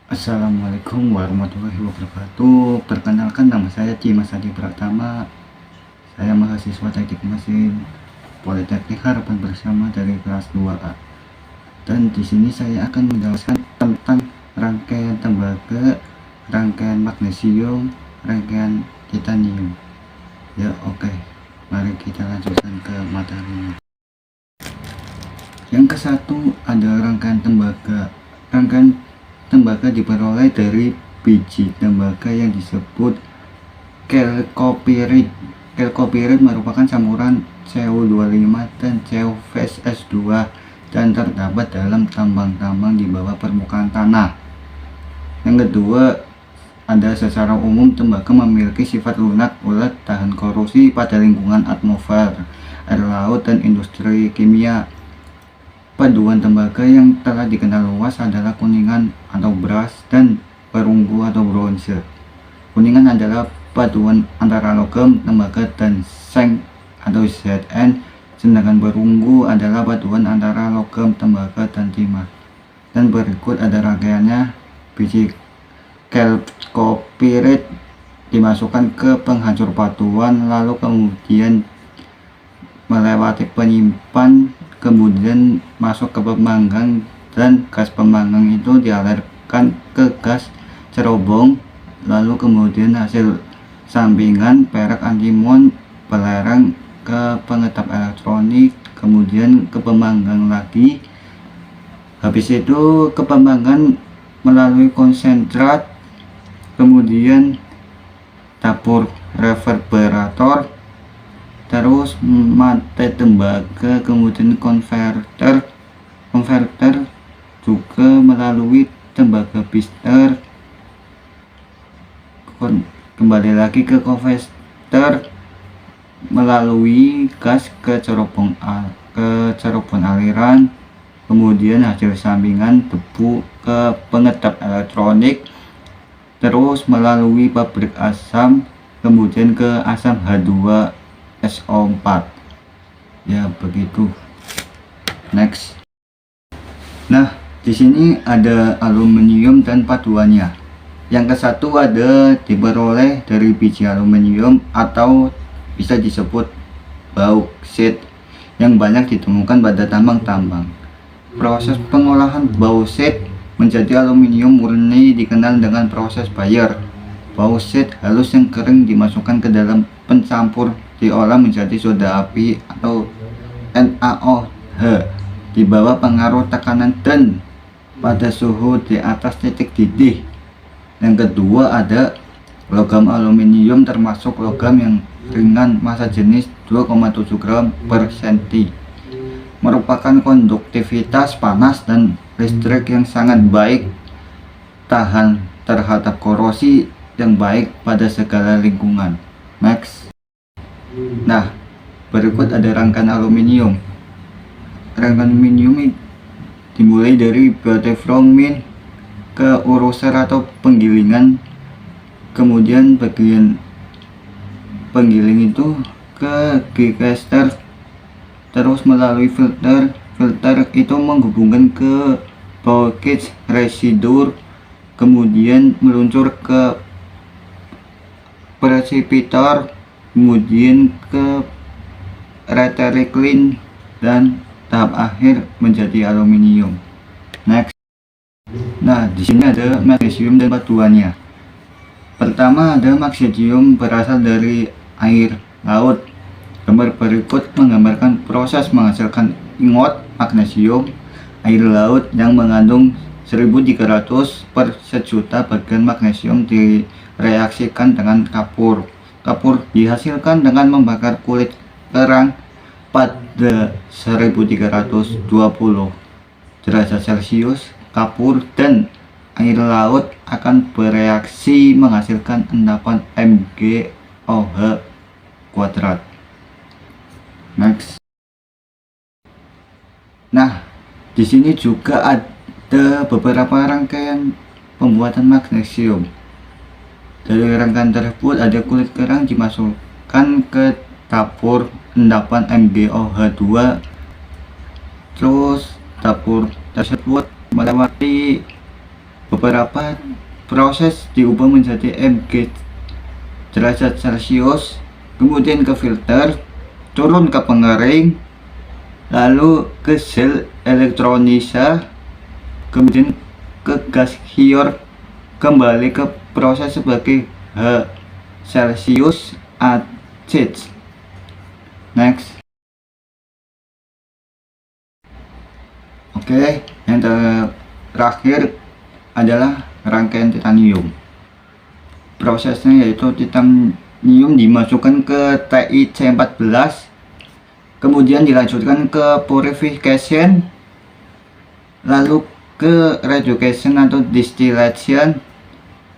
Assalamualaikum warahmatullahi wabarakatuh. Perkenalkan, nama saya Dimas Adi Pratama. Saya mahasiswa Teknik Mesin Politeknik Harapan Bersama dari kelas 2A. Dan di sini saya akan menjelaskan tentang rangkaian tembaga, rangkaian magnesium, rangkaian titanium. Ya, oke. Mari kita lanjutkan ke materinya. Yang ke satu ada rangkaian tembaga. Rangkaian tembaga diperoleh dari biji tembaga yang disebut chalcopyrite. Chalcopyrite merupakan campuran Cu25 dan CuVsS2 dan terdapat dalam tambang-tambang di bawah permukaan tanah. Yang kedua, ada secara umum tembaga memiliki sifat lunak, ulet, tahan korosi pada lingkungan atmosfer, air laut, dan industri kimia. Paduan tembaga yang telah dikenal luas adalah kuningan atau brass dan perunggu atau bronze. Kuningan adalah paduan antara logam, tembaga, dan seng atau Zn, sedangkan perunggu adalah paduan antara logam, tembaga, dan timah. Dan berikut ada rangkaiannya. Biji chalcopyrite dimasukkan ke penghancur batuan, lalu kemudian melewati penyimpan, kemudian masuk ke pemanggang, dan gas pemanggang itu dialirkan ke gas cerobong, lalu kemudian hasil sampingan perak antimon belerang ke pengetap elektronik, kemudian ke pemanggang lagi. Habis itu ke pemanggang melalui konsentrat, kemudian dapur reverberator, terus mate tembaga, kemudian konverter juga melalui tembaga bister, kembali lagi ke konverter melalui gas ke cerobong aliran, kemudian hasil sampingan debu ke pengetap elektronik, terus melalui pabrik asam, kemudian ke asam H2SO4. Ya, begitu. Next. Nah, di sini ada aluminium dan paduannya. Yang ke satu ada diperoleh dari biji aluminium atau bisa disebut bauksit yang banyak ditemukan pada tambang-tambang. Proses pengolahan bauksit menjadi aluminium murni dikenal dengan proses Bayer. Bauksit halus yang kering dimasukkan ke dalam pencampur, diolah menjadi soda api atau NaOH di bawah pengaruh tekanan dan pada suhu di atas titik didih. Yang kedua ada logam aluminium, termasuk logam yang ringan, massa jenis 2,7 gram per senti, merupakan konduktivitas panas dan listrik yang sangat baik, tahan terhadap korosi yang baik pada segala lingkungan. Next. Nah, berikut ada rangkaian aluminium. Rangkaian aluminium dimulai dari biotekromin ke uruser atau penggilingan, kemudian bagian penggiling itu ke gigaster, terus melalui filter itu menghubungkan ke bauxite residur, kemudian meluncur ke precipitator, kemudian ke reticling, dan tahap akhir menjadi aluminium. Next. Nah, di sini ada magnesium dan paduannya. Pertama ada magnesium berasal dari air laut. Gambar berikut menggambarkan proses menghasilkan ingot magnesium air laut yang mengandung 1300 per sejuta bagian magnesium direaksikan dengan kapur. Kapur dihasilkan dengan membakar kulit kerang pada 1320 derajat Celcius. Kapur dan air laut akan bereaksi menghasilkan endapan MgOH kuadrat. Next. Nah, di sini juga ada beberapa rangkaian pembuatan magnesium. Dari rangkaian tersebut ada kulit kerang dimasukkan ke dapur endapan MgOH2, terus dapur tersebut melewati Beberapa proses diubah menjadi Mg derajat Celcius, kemudian ke filter, turun ke pengering, lalu ke sel elektrolisa, kemudian ke gas Hior, kembali ke proses sebagai H Celsius acid. Next. Oke, yang terakhir adalah rangkaian titanium. Prosesnya yaitu titanium dimasukkan ke TiC14, kemudian dilanjutkan ke purification, lalu ke reduction atau distillation,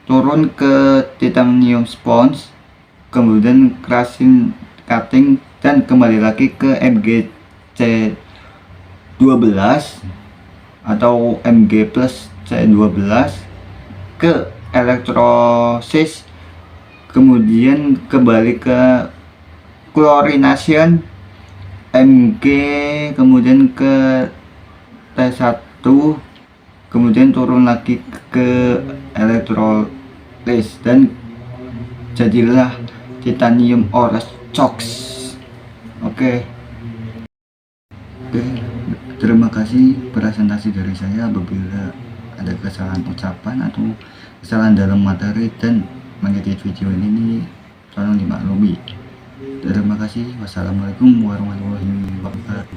turun ke titanium sponge, kemudian crushing cutting, dan kembali lagi ke MgC12 atau Mg plus C12 ke elektrosis, kemudian kembali ke chlorination Mg, kemudian ke T1, kemudian turun lagi ke elektrolis, dan jadilah titanium ore chox. Oke. Terima kasih presentasi dari saya. Apabila ada kesalahan ucapan atau kesalahan dalam materi dan mengedit video ini, tolong dimaklumi. Terima kasih. Wassalamualaikum warahmatullahi wabarakatuh.